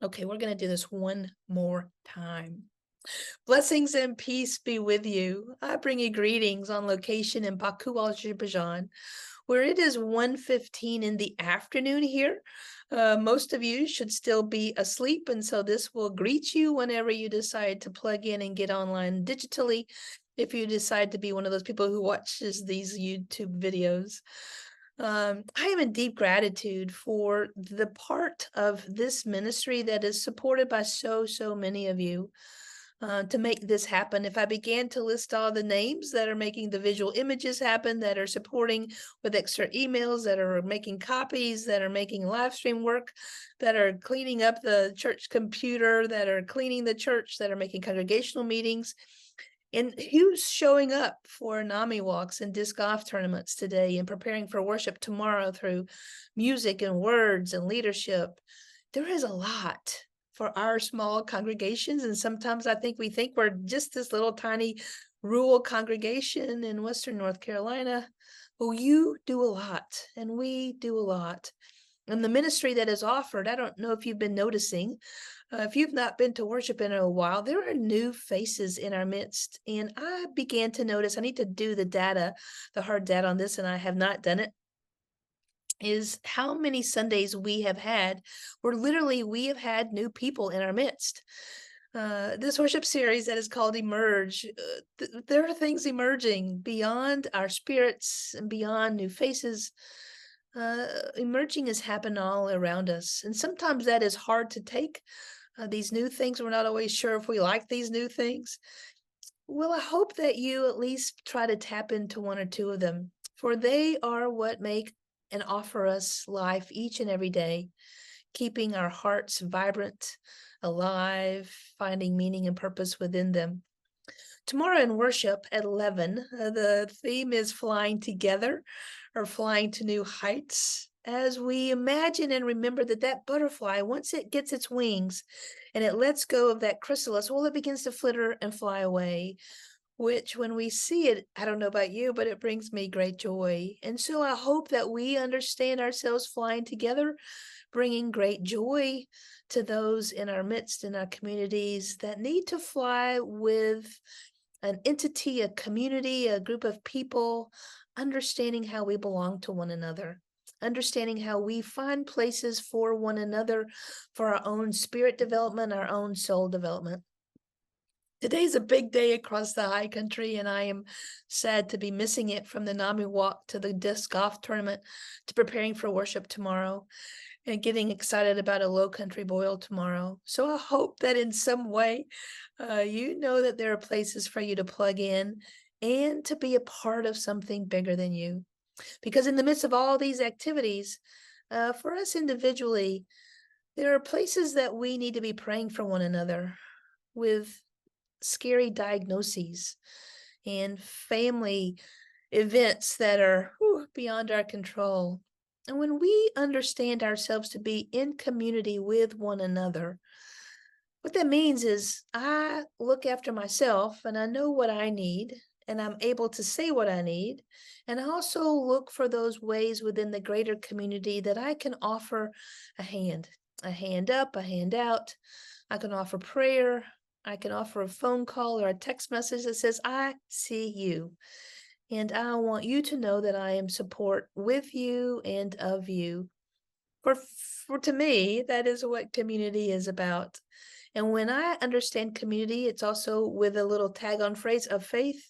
Okay, we're going to do this one more time. Blessings and peace be with you. I bring you greetings on location in Baku, Azerbaijan, where it is 1:15 in the afternoon here. Most of you should still be asleep, and so this will greet you whenever you decide to plug in and get online digitally, if you decide to be one of those people who watches these YouTube videos. I am in deep gratitude for the part of this ministry that is supported by so many of you to make this happen. If I began to list all the names that are making the visual images happen, that are supporting with extra emails, that are making copies, that are making live stream work, that are cleaning up the church computer, that are cleaning the church, that are making congregational meetings, and who's showing up for NAMI walks and disc golf tournaments today and preparing for worship tomorrow through music and words and leadership. There is a lot for our small congregations. And sometimes I think we think we're just this little tiny rural congregation in Western North Carolina. Well, you do a lot and we do a lot. And the ministry that is offered, I don't know if you've been noticing, if you've not been to worship in a while, there are new faces in our midst. And I began to notice, I need to do the hard data on this, and I have not done it, is how many Sundays we have had where literally we have had new people in our midst. This worship series that is called Emerge, there are things emerging beyond our spirits and beyond new faces. Emerging has happened all around us. And sometimes that is hard to take. These new things, we're not always sure if we like these new things. Well, I hope that you at least try to tap into one or two of them, for they are what make and offer us life each and every day, keeping our hearts vibrant, alive, finding meaning and purpose within them. Tomorrow in worship at 11, the theme is flying together or flying to new heights, as we imagine and remember that butterfly, once it gets its wings and it lets go of that chrysalis, well, it begins to flitter and fly away, which when we see it, I don't know about you, but it brings me great joy. And so I hope that we understand ourselves flying together, bringing great joy to those in our midst, in our communities that need to fly with an entity, a community, a group of people, understanding how we belong to one another, understanding how we find places for one another for our own spirit development, our own soul development. Today's a big day across the high country, and I am sad to be missing it, from the NAMI walk to the disc golf tournament to preparing for worship tomorrow and getting excited about a low country boil tomorrow. So I hope that in some way, you know that there are places for you to plug in and to be a part of something bigger than you. Because in the midst of all these activities, for us individually, there are places that we need to be praying for one another with scary diagnoses and family events that are beyond our control. And when we understand ourselves to be in community with one another, what that means is I look after myself and I know what I need, and I'm able to say what I need. And I also look for those ways within the greater community that I can offer a hand up, a hand out. I can offer prayer. I can offer a phone call or a text message that says, I see you. And I want you to know that I am support with you and of you. For to me, that is what community is about. And when I understand community, it's also with a little tag-on phrase of faith.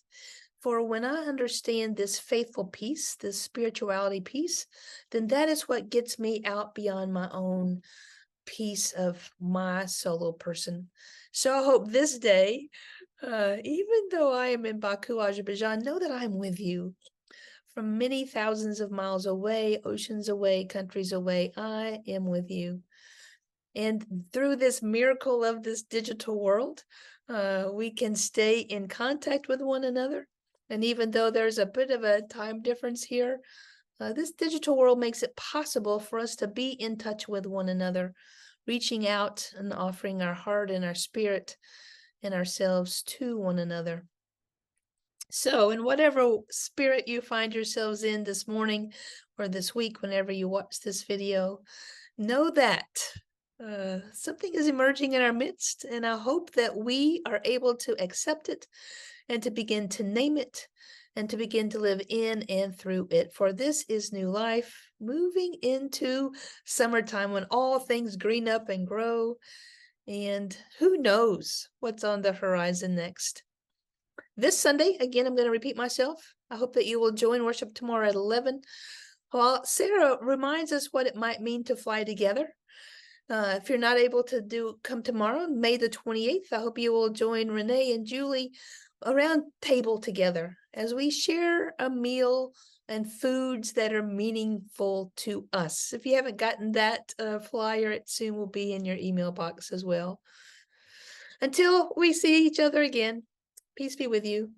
For when I understand this faithful piece, this spirituality piece, then that is what gets me out beyond my own piece of my solo person. So I hope this day, even though I am in Baku, Azerbaijan, know that I'm with you. From many thousands of miles away, oceans away, countries away, I am with you. And through this miracle of this digital world, we can stay in contact with one another. And even though there's a bit of a time difference here, this digital world makes it possible for us to be in touch with one another, reaching out and offering our heart and our spirit and ourselves to one another. So in whatever spirit you find yourselves in this morning or this week, whenever you watch this video, know that Something is emerging in our midst, and I hope that we are able to accept it and to begin to name it and to begin to live in and through it. For this is new life, moving into summertime when all things green up and grow, and who knows what's on the horizon next. This Sunday, again, I'm going to repeat myself. I hope that you will join worship tomorrow at 11. While Sarah reminds us what it might mean to fly together. If you're not able to come tomorrow, May the 28th, I hope you will join Renee and Julie around table together as we share a meal and foods that are meaningful to us. If you haven't gotten that flyer, it soon will be in your email box as well. Until we see each other again, peace be with you.